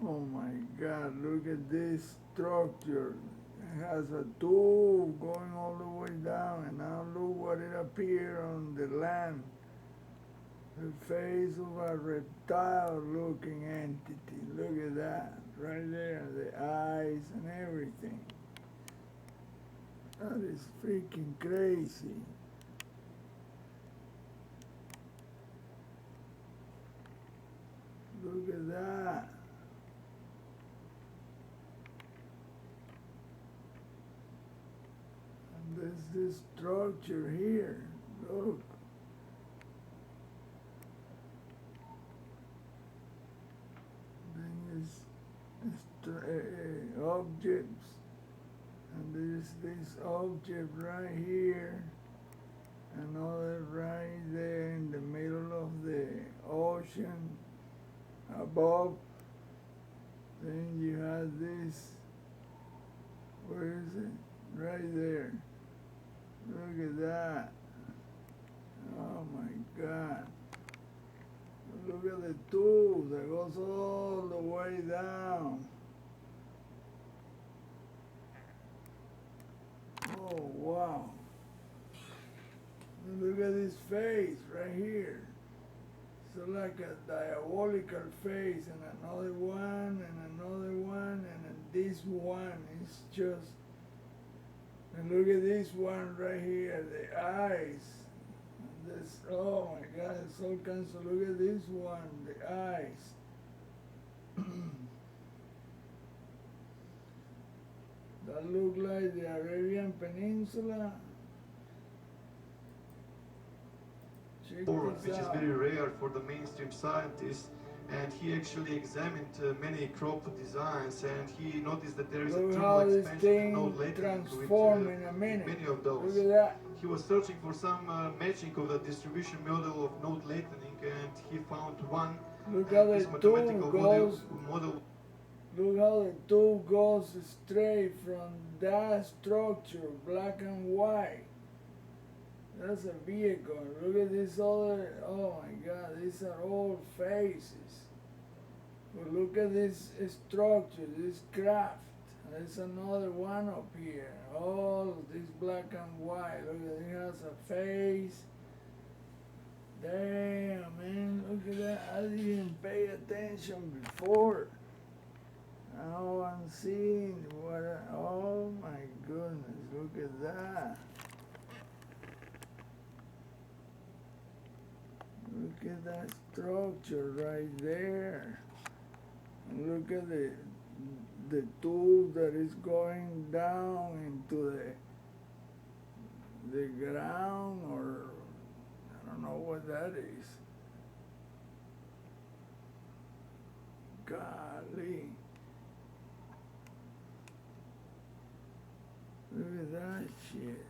Oh my God, look at this structure. It has a tube going all the way down, and now look what it appeared on the land. The face of a reptile looking entity. Look at that. Right there. The eyes and everything. That is freaking crazy. Look at that. And there's this structure here. Look. Then there's objects. And there's this object right here. Another right there in the middle of the ocean above. Then you have this, where is it? Right there. Look at that. Oh my God. Look at the tube that goes all the way down. Oh wow. Look at his face right here. So like a diabolical face, and another one, and another one, and then this one is just, and look at this one right here, the eyes. This, oh my God, it's all kinds of, look at this one, the eyes. That look like the Arabian Peninsula. Check Which this is out. very rare for the mainstream scientists. And he actually examined many crop designs, and he noticed that there is a Look thermal how this expansion and node thing lengthening transform in a in minute. many of Look those. at that. He was searching for some matching of the distribution model of node lengthening, and he found one. Look how And the this tube mathematical goes. model. Look how the tube goes straight from that structure, black and white. That's a vehicle. Look at this other, oh my God, these are all faces. But look at this structure, this craft. There's another one up here. All this black and white. Look at it, has a face. Damn, man, look at that. I didn't pay attention before. Now I'm seeing what oh my goodness, look at that. Look at that structure right there. And look at the tube that is going down into the ground, or I don't know what that is. Golly. Look at that shit.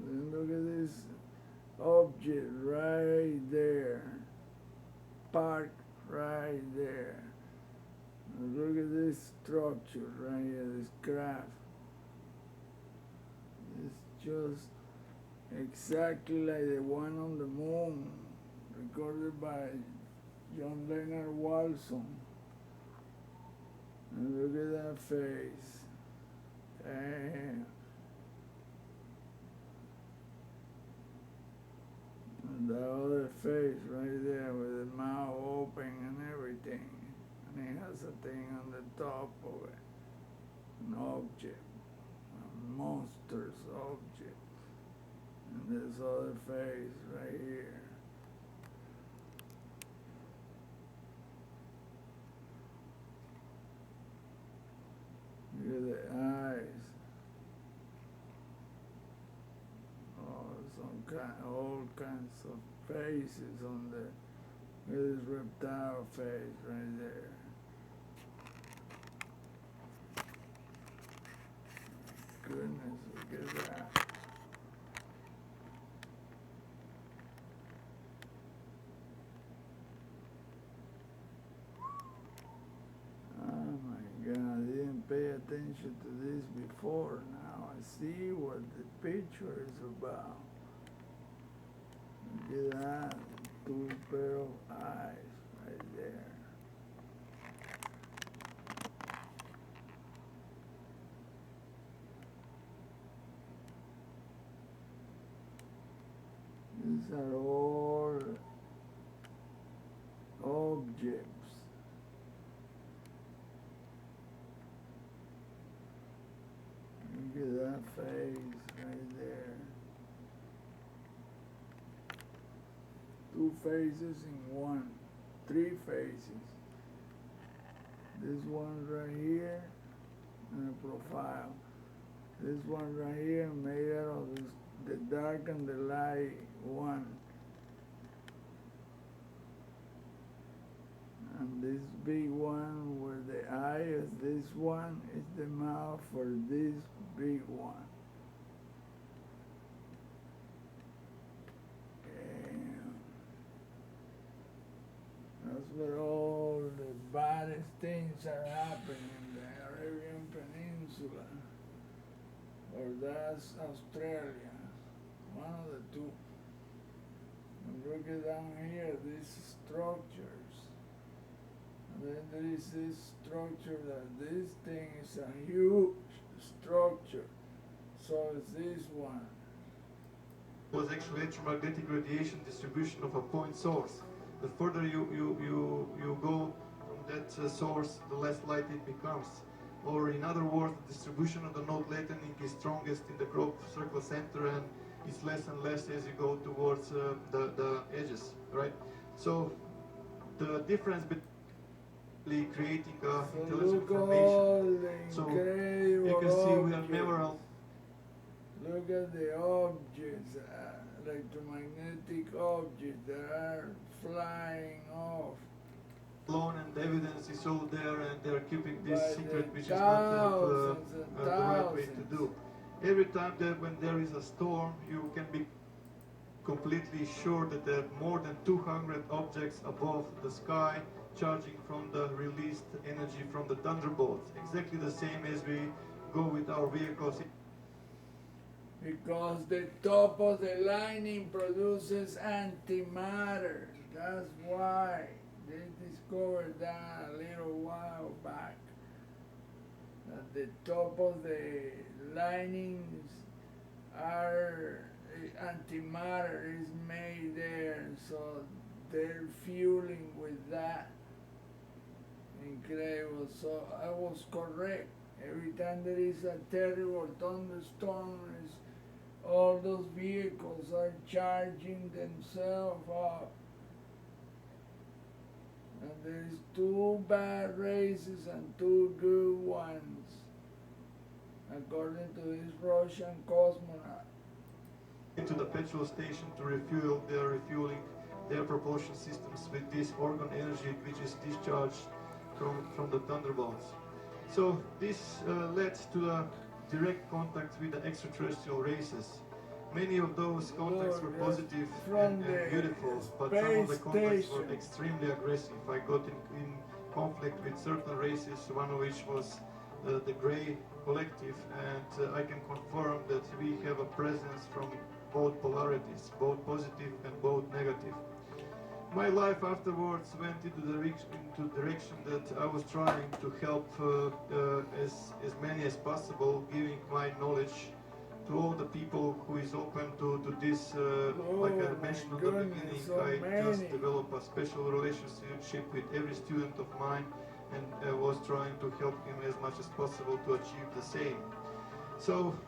And look at this object right there. Park right there. And look at this structure right here, this craft. It's just exactly like the one on the moon, recorded by John Leonard Walson. And look at that face. Damn. And the other face right there with the mouth open and everything. And he has a thing on the top of it. An object. A monster's object. And this other face right here. Look at the eyes. All kinds of faces on the, with this reptile face right there. Goodness, look at that. Oh my God, I didn't pay attention to this before. Now I see what the picture is about. Look These are all objects. Look at that face right there. Two faces in one. Three faces. This one right here and a profile. This one right here made out of this, the dark and the light one. And this big one where the eye is this one is the mouth for this big one. And that's where all the baddest things are happening in the Arabian Peninsula. Or that's Australia. One of the two. And look at down here, these structures. And then there is this structure that this thing is a huge structure. So it's this one. Was actually electromagnetic radiation distribution of a point source. The further you go from that source, the less light it becomes. Or in other words, the distribution of the node lightning is strongest in the crop circle center and it's less and less as you go towards the edges, right? So the difference between creating intelligent formation. So you can see we have never. Look at the objects, electromagnetic objects that are flying off. Alone, and the evidence is all there, and they're keeping this secret, which is not the right way to do. Every time that when there is a storm, you can be completely sure that there are more than 200 objects above the sky charging from the released energy from the thunderbolts. Exactly the same as we go with our vehicles. Because the top of the lightning produces antimatter. That's why they discovered that a little while back. That the top of the lightnings are antimatter is made there, so they're fueling with that. Incredible. So I was correct. Every time there is a terrible thunderstorm, all those vehicles are charging themselves up. And there's two bad races and two good ones, according to this Russian cosmonaut. Into the petrol station to refuel, they're refueling their propulsion systems with this orgone energy which is discharged from the thunderbolts. So this led to direct contact with the extraterrestrial races. Many of those contacts were positive and beautiful, but some of the contacts were extremely aggressive. I got in conflict with certain races, one of which was the Grey Collective, and I can confirm that we have a presence from both polarities, both positive and both negative. My life afterwards went into the direction that I was trying to help as many as possible, giving my knowledge to all the people who is open to this. Like I mentioned at the beginning, I just developed a special relationship with every student of mine, and I was trying to help him as much as possible to achieve the same. So,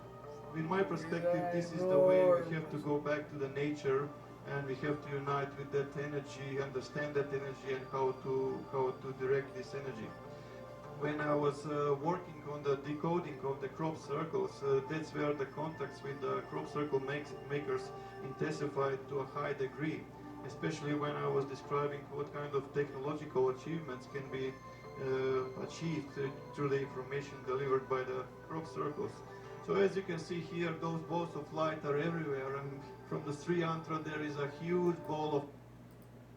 in my perspective, this is the way we have to go back to the nature, and we have to unite with that energy, understand that energy, and how to direct this energy. When I was working on the decoding of the crop circles, that's where the contacts with the crop circle makers intensified to a high degree, especially when I was describing what kind of technological achievements can be achieved through the information delivered by the crop circles. So as you can see here, those balls of light are everywhere, and from the Sri Yantra there is a huge ball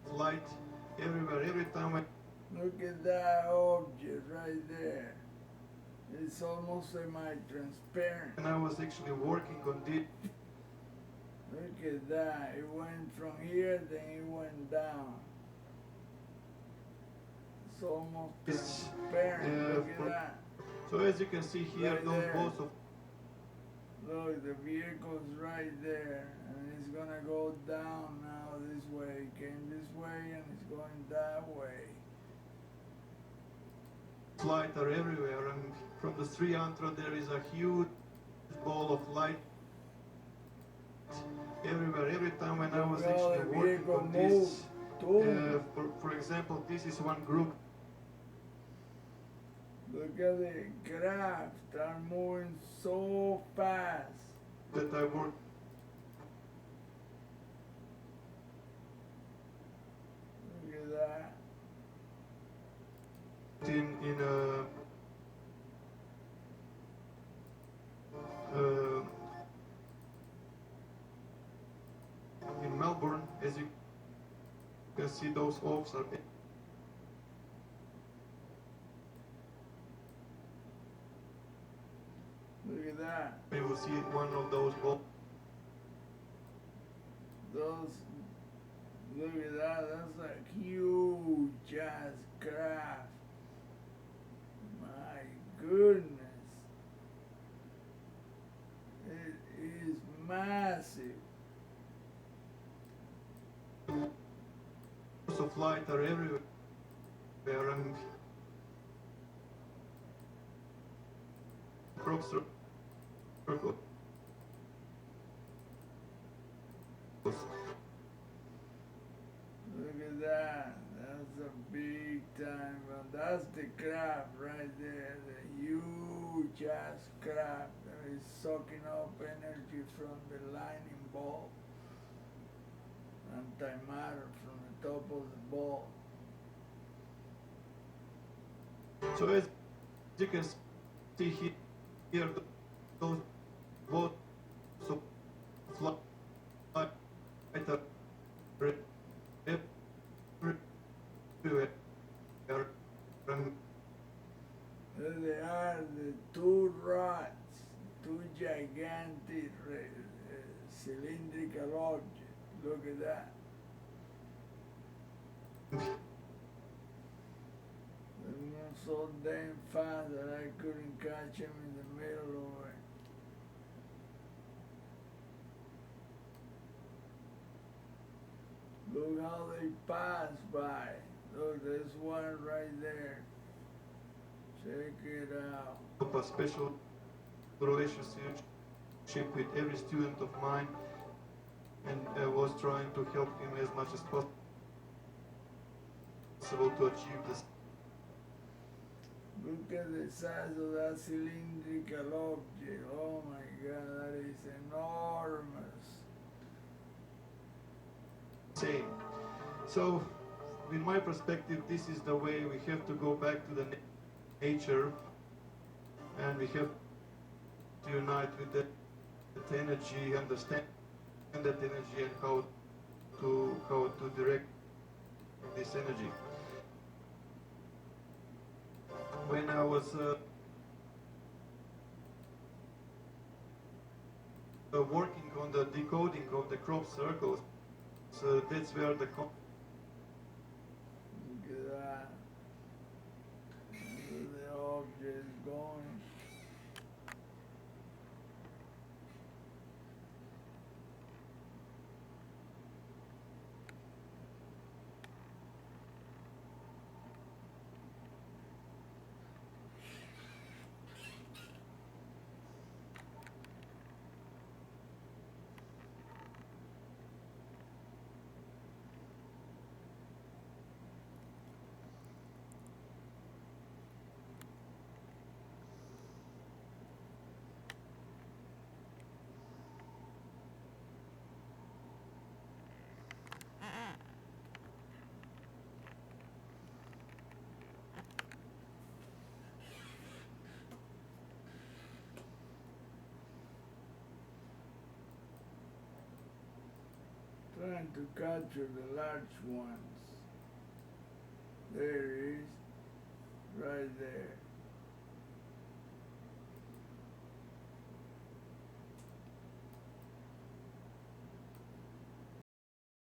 of light everywhere. Every time I look at that object right there. It's almost semi-transparent. And I was actually working on this. Look at that. It went from here, then it went down. It's almost transparent. Look at that. So as you can see here, right those there. balls of Look, the vehicle's right there, and it's gonna go down now this way. It came this way, and it's going that way. Light are everywhere, and from the Sri Yantra there is a huge ball of light everywhere. Every time when I was actually working on this, for example, this is one group. Look at the graphs, they're moving so fast. That I work. Look at that. In Melbourne, as you can see, those oaks are. Look at that. You will see one of those oaks. Look at that, that's a huge ass craft. My goodness. It is massive. Of light are everywhere, and crop circles. Look at that. That's a big time. Well, that's the crab right there. The huge ass crab that is sucking up energy from the lightning bolt. Antimatter from the top of the ball. So as you can see here, those bolts of light are everywhere. There they are, the two rods, two gigantic cylindrical objects. Look at that. They move so damn fast that I couldn't catch him in the middle of it. Look how they pass by. Look, there's one right there. Check it out. A special relationship with every student of mine, and I was trying to help him as much as possible to achieve this. Look at the size of that cylindrical object. Oh my God, that is enormous. Same. So, in my perspective, this is the way we have to go back to the nature, and we have to unite with that energy, understand that energy, and how to direct this energy. When I was working on the decoding of the crop circles, so that's where the Look at that. Where the object is going. Trying to capture the large ones. There it is, right there.